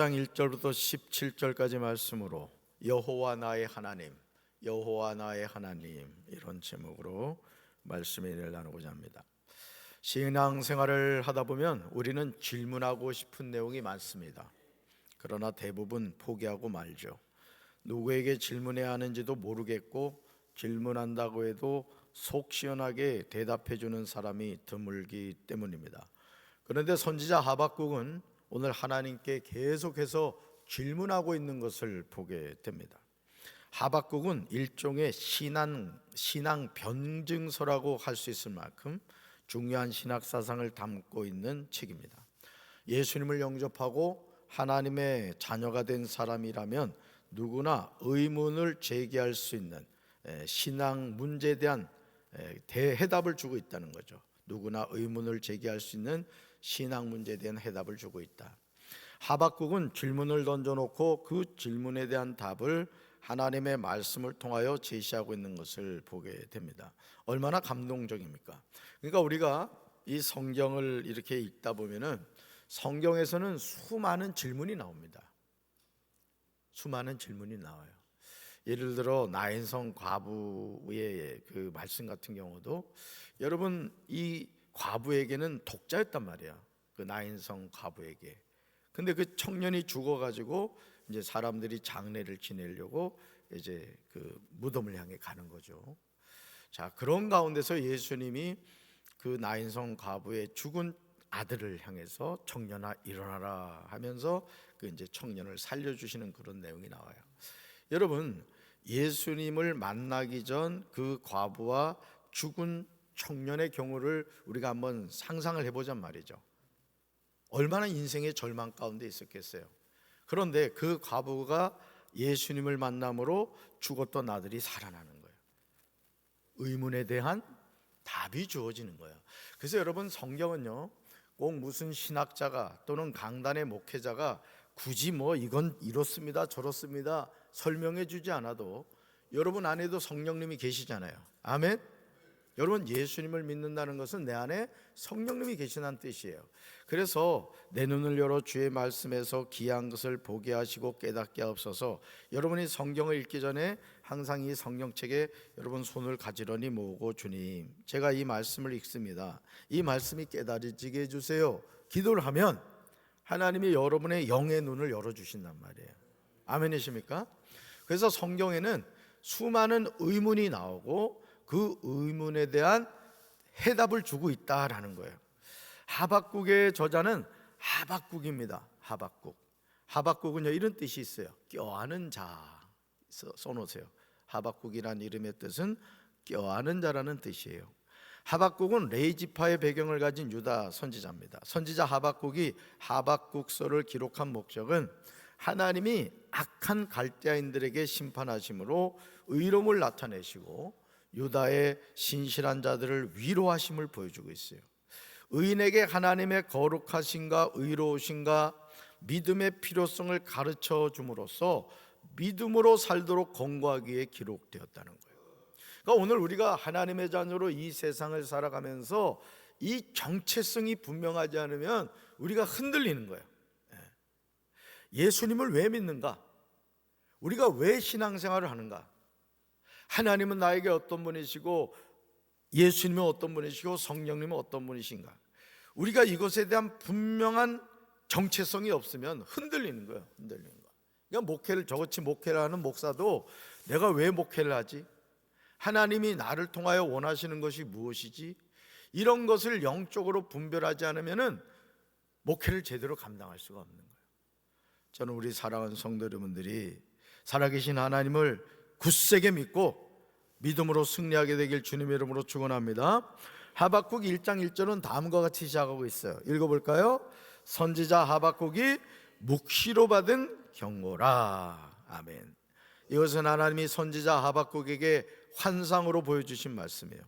장 1절부터 17절까지 말씀으로 여호와 나의 하나님, 여호와 나의 하나님, 이런 제목으로 말씀을 나누고자 합니다. 신앙생활을 하다 보면 우리는 질문하고 싶은 내용이 많습니다. 그러나 대부분 포기하고 말죠. 누구에게 질문해야 하는지도 모르겠고, 질문한다고 해도 속 시원하게 대답해 주는 사람이 드물기 때문입니다. 그런데 선지자 하박국은 오늘 하나님께 계속해서 질문하고 있는 것을 보게 됩니다. 하박국은 일종의 신앙 변증서라고 할 수 있을 만큼 중요한 신학 사상을 담고 있는 책입니다. 예수님을 영접하고 하나님의 자녀가 된 사람이라면 누구나 의문을 제기할 수 있는 신앙 문제에 대한 대해답을 주고 있다는 거죠. 누구나 의문을 제기할 수 있는 신앙 문제에 대한 해답을 주고 있다. 하박국은 질문을 던져놓고 그 질문에 대한 답을 하나님의 말씀을 통하여 제시하고 있는 것을 보게 됩니다. 얼마나 감동적입니까? 그러니까 우리가 이 성경을 이렇게 읽다 보면은 성경에서는 수많은 질문이 나옵니다. 수많은 질문이 나와요. 예를 들어 나인성 과부의 그 말씀 같은 경우도 여러분, 이 과부에게는 독자였단 말이야. 그 나인성 과부에게. 근데 그 청년이 죽어가지고 이제 사람들이 장례를 지내려고 이제 그 무덤을 향해 가는 거죠. 자, 그런 가운데서 예수님이 그 나인성 과부의 죽은 아들을 향해서 청년아 일어나라 하면서 그 이제 청년을 살려주시는 그런 내용이 나와요. 여러분, 예수님을 만나기 전 그 과부와 죽은 청년의 경우를 우리가 한번 상상을 해보잔 말이죠. 얼마나 인생의 절망 가운데 있었겠어요. 그런데 그 과부가 예수님을 만남으로 죽었던 아들이 살아나는 거예요. 의문에 대한 답이 주어지는 거예요. 그래서 여러분, 성경은요, 꼭 무슨 신학자가 또는 강단의 목회자가 굳이 뭐 이건 이렇습니다 저렇습니다 설명해 주지 않아도 여러분 안에도 성령님이 계시잖아요. 아멘. 여러분, 예수님을 믿는다는 것은 내 안에 성령님이 계시다는 뜻이에요. 그래서 내 눈을 열어 주의 말씀에서 귀한 것을 보게 하시고 깨닫게 하옵소서. 여러분이 성경을 읽기 전에 항상 이 성경책에 여러분 손을 가지런히 모으고, 주님, 제가 이 말씀을 읽습니다. 이 말씀이 깨달아지게 해주세요. 기도를 하면 하나님이 여러분의 영의 눈을 열어주신단 말이에요. 아멘이십니까? 그래서 성경에는 수많은 의문이 나오고 그 의문에 대한 해답을 주고 있다라는 거예요. 하박국의 저자는 하박국입니다. 하박국. 하박국은요, 이런 뜻이 있어요. 껴안은 자. 써놓으세요. 하박국이라는 이름의 뜻은 껴안은 자라는 뜻이에요. 하박국은 레이지파의 배경을 가진 유다 선지자입니다. 선지자 하박국이 하박국서를 기록한 목적은 하나님이 악한 갈대아인들에게 심판하심으로 의로움을 나타내시고 유다의 신실한 자들을 위로하심을 보여주고 있어요. 의인에게 하나님의 거룩하심과 의로우심과 믿음의 필요성을 가르쳐 줌으로써 믿음으로 살도록 권고하기 위해 기록되었다는 거예요. 그러니까 오늘 우리가 하나님의 자녀로 이 세상을 살아가면서 이 정체성이 분명하지 않으면 우리가 흔들리는 거예요. 예수님을 왜 믿는가? 우리가 왜 신앙생활을 하는가? 하나님은 나에게 어떤 분이시고 예수님은 어떤 분이시고 성령님은 어떤 분이신가? 우리가 이것에 대한 분명한 정체성이 없으면 흔들리는 거예요. 흔들리는 거. 그러니까 목회를, 저같이 목회를 하는 목사도 내가 왜 목회를 하지? 하나님이 나를 통하여 원하시는 것이 무엇이지? 이런 것을 영적으로 분별하지 않으면은 목회를 제대로 감당할 수가 없는 거예요. 저는 우리 사랑하는 성도 여러분들이 살아계신 하나님을 굳세게 믿고 믿음으로 승리하게 되길 주님의 이름으로 축원합니다. 하박국 1장 1절은 다음과 같이 시작하고 있어요. 읽어볼까요? 선지자 하박국이 묵시로 받은 경고라. 아멘. 이것은 하나님이 선지자 하박국에게 환상으로 보여주신 말씀이에요.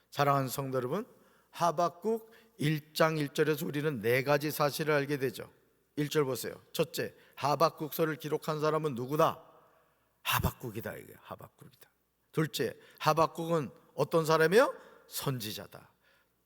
사랑하는 성도 여러분, 하박국 1장 1절에서 우리는 네 가지 사실을 알게 되죠. 1절 보세요. 첫째, 하박국서를 기록한 사람은 누구다? 하박국이다. 이게 하박국이다. 둘째, 하박국은 어떤 사람이에요? 선지자다.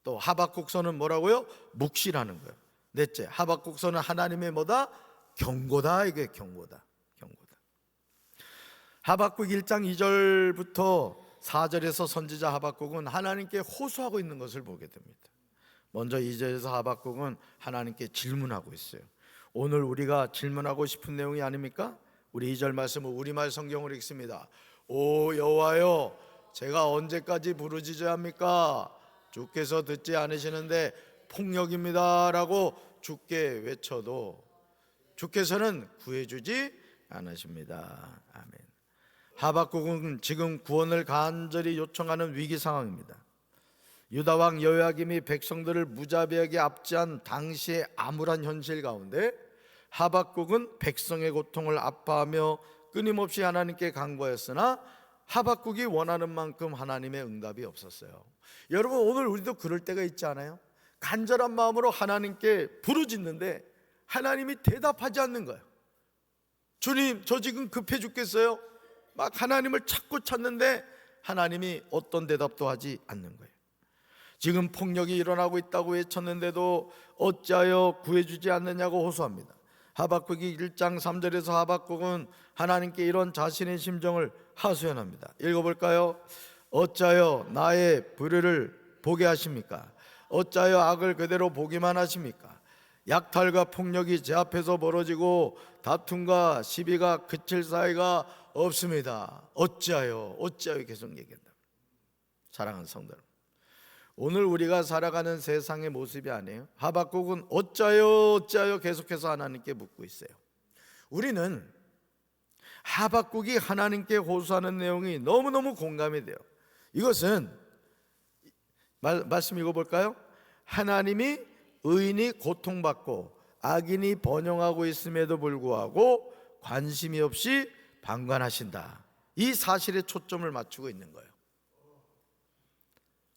또 하박국서는 뭐라고요? 묵시라는 거예요. 넷째, 하박국서는 하나님의 뭐다? 경고다. 이게 경고다. 하박국 1장 2절부터 4절에서 선지자 하박국은 하나님께 호소하고 있는 것을 보게 됩니다. 먼저 2절에서 하박국은 하나님께 질문하고 있어요. 오늘 우리가 질문하고 싶은 내용이 아닙니까? 우리 2절 말씀을 우리말 성경으로 읽습니다. 오 여호와여, 제가 언제까지 부르짖어야 합니까? 주께서 듣지 않으시는데 폭력입니다 라고 주께 외쳐도 주께서는 구해주지 않으십니다. 아멘. 하박국은 지금 구원을 간절히 요청하는 위기 상황입니다. 유다 왕 여호야김이 백성들을 무자비하게 압제한 당시의 암울한 현실 가운데 하박국은 백성의 고통을 아파하며 끊임없이 하나님께 간구했으나 하박국이 원하는 만큼 하나님의 응답이 없었어요. 여러분, 오늘 우리도 그럴 때가 있지 않아요? 간절한 마음으로 하나님께 부르짖는데 하나님이 대답하지 않는 거예요. 주님, 저 지금 급해 죽겠어요. 막 하나님을 찾는데 하나님이 어떤 대답도 하지 않는 거예요. 지금 폭력이 일어나고 있다고 외쳤는데도 어찌하여 구해주지 않느냐고 호소합니다. 하박국이 1장 3절에서 하박국은 하나님께 이런 자신의 심정을 하소연합니다. 읽어볼까요? 어찌하여 나의 불의를 보게 하십니까? 어찌하여 악을 그대로 보기만 하십니까? 약탈과 폭력이 제 앞에서 벌어지고 다툼과 시비가 그칠 사이가 없습니다. 어찌하여 계속 얘기한다. 사랑하는 성도 여러분, 오늘 우리가 살아가는 세상의 모습이 아니에요. 하박국은 어찌하여 계속해서 하나님께 묻고 있어요. 우리는 하박국이 하나님께 호소하는 내용이 너무너무 공감이 돼요. 이것은 말씀 읽어볼까요? 하나님이 의인이 고통받고 악인이 번영하고 있음에도 불구하고 관심이 없이 방관하신다. 이 사실에 초점을 맞추고 있는 거예요.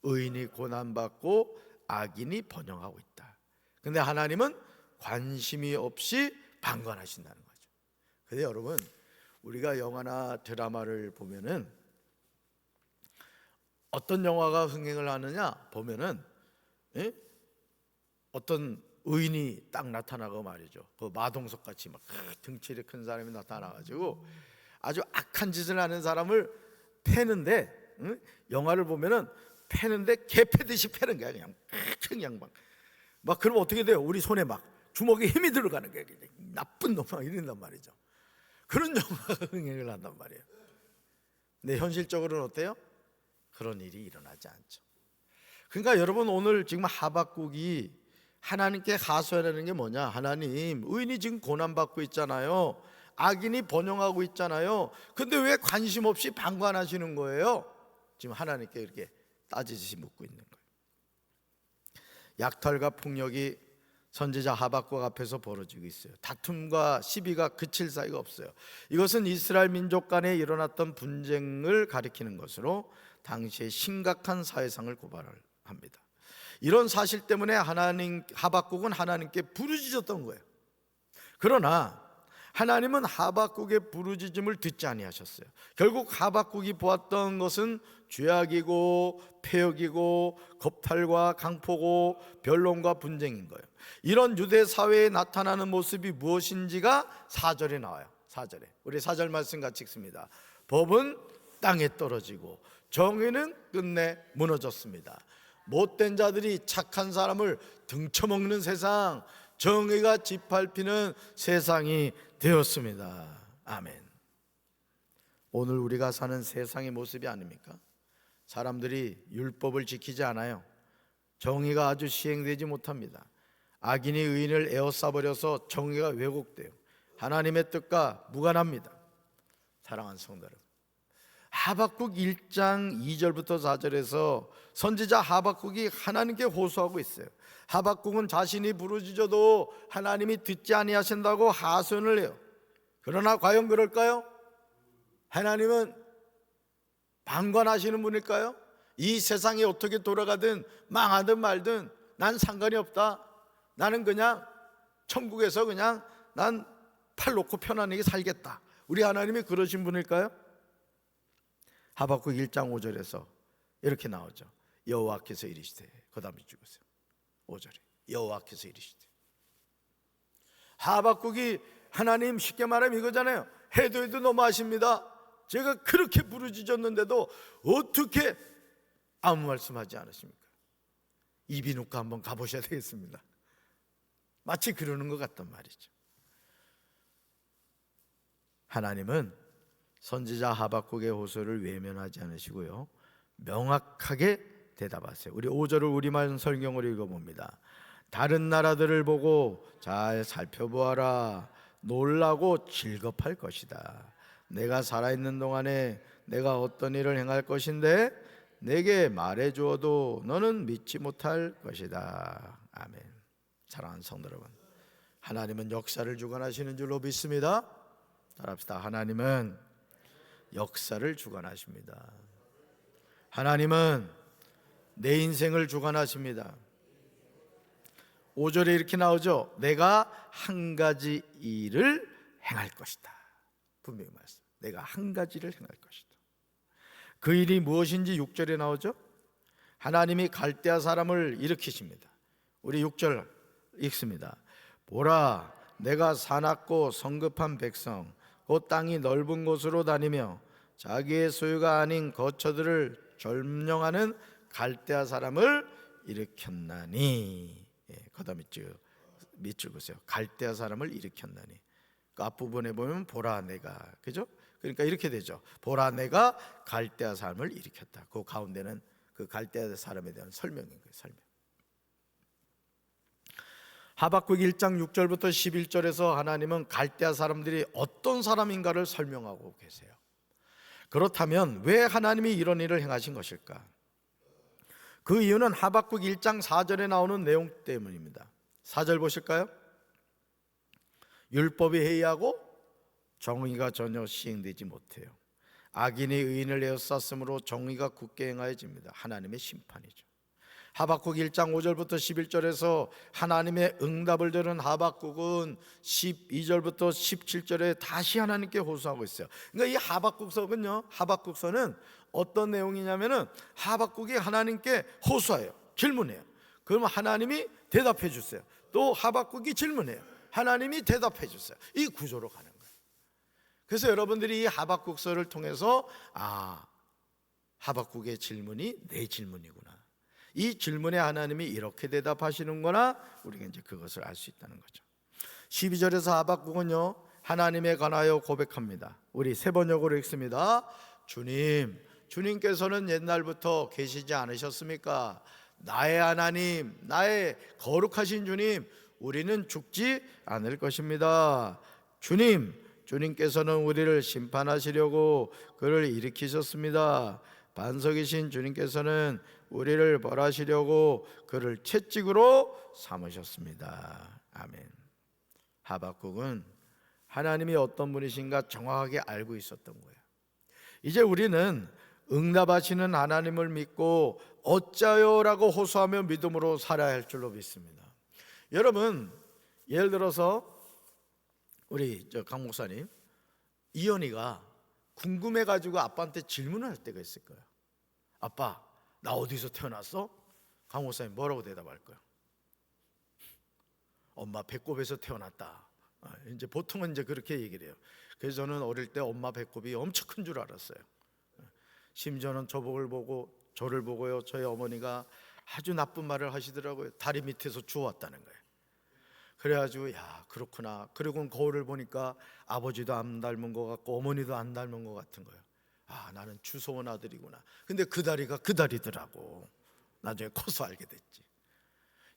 의인이 고난받고 악인이 번영하고 있다. 근데 하나님은 관심이 없이 방관하신다는 거죠. 근데 여러분, 우리가 영화나 드라마를 보면은 어떤 영화가 흥행을 하느냐 보면은 어떤 의인이 딱 나타나고 말이죠. 그 마동석 같이 막 등치리 큰 사람이 나타나가지고 아주 악한 짓을 하는 사람을 패는데, 영화를 보면은 패는데 개 패듯이 패는 거야. 그냥 막 그러면 어떻게 돼요? 우리 손에 막 주먹에 힘이 들어가는 거야. 나쁜 놈 막 이런단 말이죠. 그런 영화가 흥행을 한단 말이에요. 근데 현실적으로는 어때요? 그런 일이 일어나지 않죠. 그러니까 여러분, 오늘 지금 하박국이 하나님께 하소연하는 게 뭐냐? 하나님, 의인이 지금 고난받고 있잖아요. 악인이 번영하고 있잖아요. 근데 왜 관심 없이 방관하시는 거예요? 지금 하나님께 이렇게 따지듯이 묻고 있는 거예요. 약탈과 폭력이 선지자 하박국 앞에서 벌어지고 있어요. 다툼과 시비가 그칠 사이가 없어요. 이것은 이스라엘 민족 간에 일어났던 분쟁을 가리키는 것으로 당시의 심각한 사회상을 고발합니다. 이런 사실 때문에 하박국은 하나님께 부르짖었던 거예요. 그러나 하나님은 하박국의 부르짖음을 듣지 아니하셨어요. 결국 하박국이 보았던 것은 죄악이고 폐역이고 겁탈과 강포고 변론과 분쟁인 거예요. 이런 유대 사회에 나타나는 모습이 무엇인지가 4절에 나와요. 4절에 우리 4절 말씀 같이 읽습니다. 법은 땅에 떨어지고 정의는 끝내 무너졌습니다. 못된 자들이 착한 사람을 등쳐먹는 세상, 정의가 짓밟히는 세상이 되었습니다. 아멘. 오늘 우리가 사는 세상의 모습이 아닙니까? 사람들이 율법을 지키지 않아요. 정의가 아주 시행되지 못합니다. 악인이 의인을 에워싸버려서 정의가 왜곡돼요. 하나님의 뜻과 무관합니다. 사랑하는 성도 여러분, 하박국 1장 2절부터 4절에서 선지자 하박국이 하나님께 호소하고 있어요. 하박국은 자신이 부르짖어도 하나님이 듣지 아니하신다고 하소연을 해요. 그러나 과연 그럴까요? 하나님은 방관하시는 분일까요? 이 세상이 어떻게 돌아가든 망하든 말든 난 상관이 없다. 나는 그냥 천국에서 그냥 난 팔 놓고 편안하게 살겠다. 우리 하나님이 그러신 분일까요? 하박국 1장 5절에서 이렇게 나오죠. 여호와께서 이르시되, 그 다음에 죽으세요. 5절에 여호와께서 이르시되. 하박국이 하나님 쉽게 말하면 이거잖아요. 해도 너무 아십니다. 제가 그렇게 부르짖었는데도 어떻게 아무 말씀하지 않으십니까? 이비인후과 한번 가보셔야 되겠습니다. 마치 그러는 것 같단 말이죠. 하나님은 선지자 하박국의 호소를 외면하지 않으시고요, 명확하게 대답하세요. 우리 5절을 우리말 성경으로 읽어봅니다. 다른 나라들을 보고 잘 살펴보아라. 놀라고 즐겁할 것이다. 내가 살아있는 동안에 내가 어떤 일을 행할 것인데 내게 말해주어도 너는 믿지 못할 것이다. 아멘. 사랑하는 성도 여러분, 하나님은 역사를 주관하시는 줄로 믿습니다. 따라합시다. 하나님은 역사를 주관하십니다. 하나님은 내 인생을 주관하십니다. 5절에 이렇게 나오죠. 내가 한 가지 일을 행할 것이다. 분명히 말씀. 내가 한 가지를 행할 것이다. 그 일이 무엇인지 6절에 나오죠. 하나님이 갈대아 사람을 일으키십니다. 우리 6절 읽습니다. 보라, 내가 사납고 성급한 백성, 곧 땅이 넓은 곳으로 다니며 자기의 소유가 아닌 거처들을 점령하는 갈대아 사람을 일으켰나니. 그 밑줄 보세요. 갈대아 사람을 일으켰나니. 그 앞부분에 보면 보라 내가, 그죠? 그러니까 이렇게 되죠. 보라 내가 갈대아 사람을 일으켰다. 그 가운데는 그 갈대아 사람에 대한 설명인 거예요. 설명. 하박국 1장 6절부터 11절에서 하나님은 갈대아 사람들이 어떤 사람인가를 설명하고 계세요. 그렇다면 왜 하나님이 이런 일을 행하신 것일까? 그 이유는 하박국 1장 4절에 나오는 내용 때문입니다. 4절 보실까요? 율법이 해이하고 정의가 전혀 시행되지 못해요. 악인이 의인을 에워쌌으므로 정의가 굳게 행하여집니다. 하나님의 심판이죠. 하박국 1장 5절부터 11절에서 하나님의 응답을 들은 하박국은 12절부터 17절에 다시 하나님께 호소하고 있어요. 그러니까 이 하박국서는 어떤 내용이냐면은 하박국이 하나님께 호소해요. 질문해요. 그러면 하나님이 대답해 주세요. 또 하박국이 질문해요. 하나님이 대답해 주세요. 이 구조로 가는 거예요. 그래서 여러분들이 이 하박국서를 통해서 하박국의 질문이 내 질문이구나, 이 질문에 하나님이 이렇게 대답하시는구나, 우리가 이제 그것을 알 수 있다는 거죠. 12절에서 하박국은요, 하나님에 관하여 고백합니다. 우리 세 번역으로 읽습니다. 주님께서는 옛날부터 계시지 않으셨습니까? 나의 하나님, 나의 거룩하신 주님, 우리는 죽지 않을 것입니다. 주님께서는 우리를 심판하시려고 그를 일으키셨습니다. 반석이신 주님께서는 우리를 벌하시려고 그를 채찍으로 삼으셨습니다. 아멘. 하박국은 하나님이 어떤 분이신가 정확하게 알고 있었던 거예요. 이제 우리는 응답하시는 하나님을 믿고 어짜요라고 호소하며 믿음으로 살아야 할 줄로 믿습니다. 여러분, 예를 들어서 우리 강 목사님, 이현이가 궁금해가지고 아빠한테 질문을 할 때가 있을 거예요. 아빠, 나 어디서 태어났어? 강 목사님 뭐라고 대답할 거예요? 엄마 배꼽에서 태어났다. 이제 보통은 이제 그렇게 얘기를 해요. 그래서 저는 어릴 때 엄마 배꼽이 엄청 큰 줄 알았어요. 심지어는 저를 보고요, 저희 어머니가 아주 나쁜 말을 하시더라고요. 다리 밑에서 주웠다는 거예요. 그래가지고 야, 그렇구나. 그리고 거울을 보니까 아버지도 안 닮은 것 같고 어머니도 안 닮은 것 같은 거예요. 나는 주소원 아들이구나. 근데 그 다리가 그 다리더라고. 나중에 커서 알게 됐지.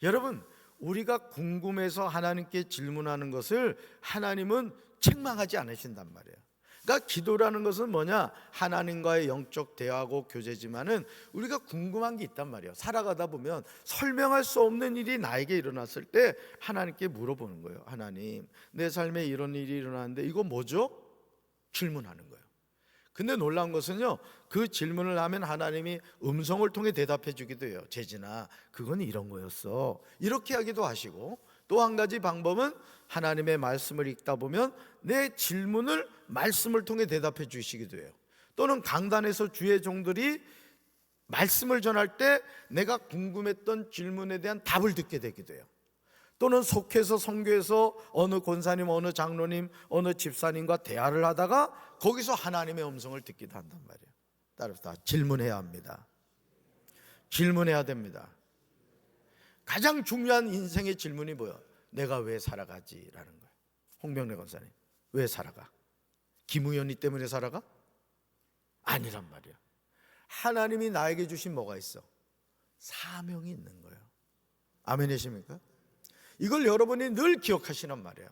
여러분, 우리가 궁금해서 하나님께 질문하는 것을 하나님은 책망하지 않으신단 말이에요. 그러니까 기도라는 것은 뭐냐? 하나님과의 영적 대화고 교제지만은 우리가 궁금한 게 있단 말이에요. 살아가다 보면 설명할 수 없는 일이 나에게 일어났을 때 하나님께 물어보는 거예요. 하나님, 내 삶에 이런 일이 일어났는데 이거 뭐죠? 질문하는 거예요. 근데 놀라운 것은요, 그 질문을 하면 하나님이 음성을 통해 대답해 주기도 해요. 재진아, 그건 이런 거였어. 이렇게 하기도 하시고, 또 한 가지 방법은 하나님의 말씀을 읽다 보면 내 질문을 말씀을 통해 대답해 주시기도 해요. 또는 강단에서 주의 종들이 말씀을 전할 때 내가 궁금했던 질문에 대한 답을 듣게 되기도 해요. 또는 속해서 선교에서 어느 권사님, 어느 장로님, 어느 집사님과 대화를 하다가 거기서 하나님의 음성을 듣기도 한단 말이에요. 따라서 다 질문해야 합니다. 질문해야 됩니다. 가장 중요한 인생의 질문이 뭐예요? 내가 왜 살아가지? 라는 거예요. 홍명래 권사님, 왜 살아가? 김우연이 때문에 살아가? 아니란 말이에요. 하나님이 나에게 주신 뭐가 있어? 사명이 있는 거예요. 아멘이십니까? 이걸 여러분이 늘 기억하시란 말이에요.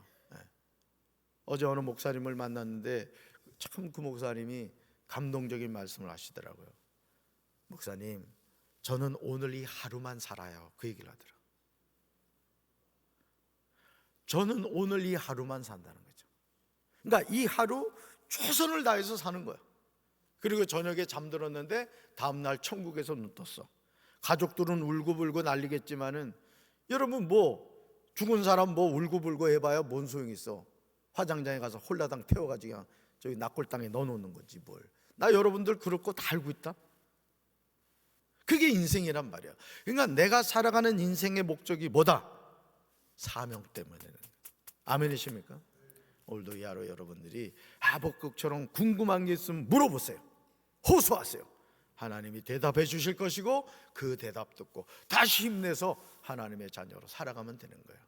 어제 어느 목사님을 만났는데 참 그 목사님이 감동적인 말씀을 하시더라고요. 목사님, 저는 오늘 이 하루만 살아요. 그 얘기를 하더라고요. 저는 오늘 이 하루만 산다는 거죠. 그러니까 이 하루 최선을 다해서 사는 거예요. 그리고 저녁에 잠들었는데 다음날 천국에서 눈 떴어. 가족들은 울고불고 난리겠지만은 여러분 뭐 죽은 사람 뭐 울고불고 해봐야 뭔 소용이 있어. 화장장에 가서 홀라당 태워가지고 그냥 저기 낙골당에 넣어놓는 거지 뭘. 나 여러분들 그럴 거 다 알고 있다. 그게 인생이란 말이야. 그러니까 내가 살아가는 인생의 목적이 뭐다? 사명 때문에. 아멘이십니까? 오늘도 이 하루 여러분들이 하박국처럼 궁금한 게 있으면 물어보세요. 호소하세요. 하나님이 대답해 주실 것이고 그 대답 듣고 다시 힘내서 하나님의 자녀로 살아가면 되는 거예요.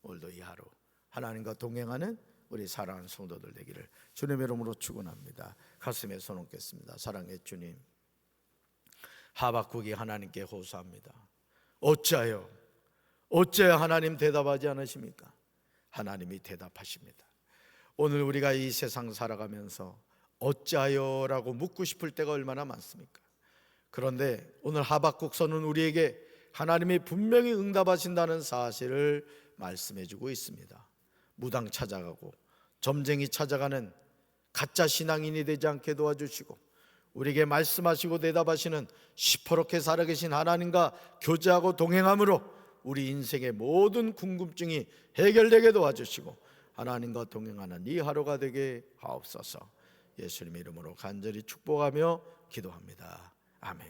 오늘도 이 하루 하나님과 동행하는 우리 사랑하는 성도들 되기를 주님의 이름으로 축원합니다. 가슴에 손 얹겠습니다. 사랑의 주님, 하박국이 하나님께 호소합니다. 어찌하여 하나님 대답하지 않으십니까? 하나님이 대답하십니다. 오늘 우리가 이 세상 살아가면서 어찌하여 라고 묻고 싶을 때가 얼마나 많습니까? 그런데 오늘 하박국서는 우리에게 하나님이 분명히 응답하신다는 사실을 말씀해 주고 있습니다. 무당 찾아가고 점쟁이 찾아가는 가짜 신앙인이 되지 않게 도와주시고 우리에게 말씀하시고 대답하시는 시퍼렇게 살아계신 하나님과 교제하고 동행함으로 우리 인생의 모든 궁금증이 해결되게 도와주시고 하나님과 동행하는 이 하루가 되게 하옵소서. 예수님의 이름으로 간절히 축복하며 기도합니다. 아멘.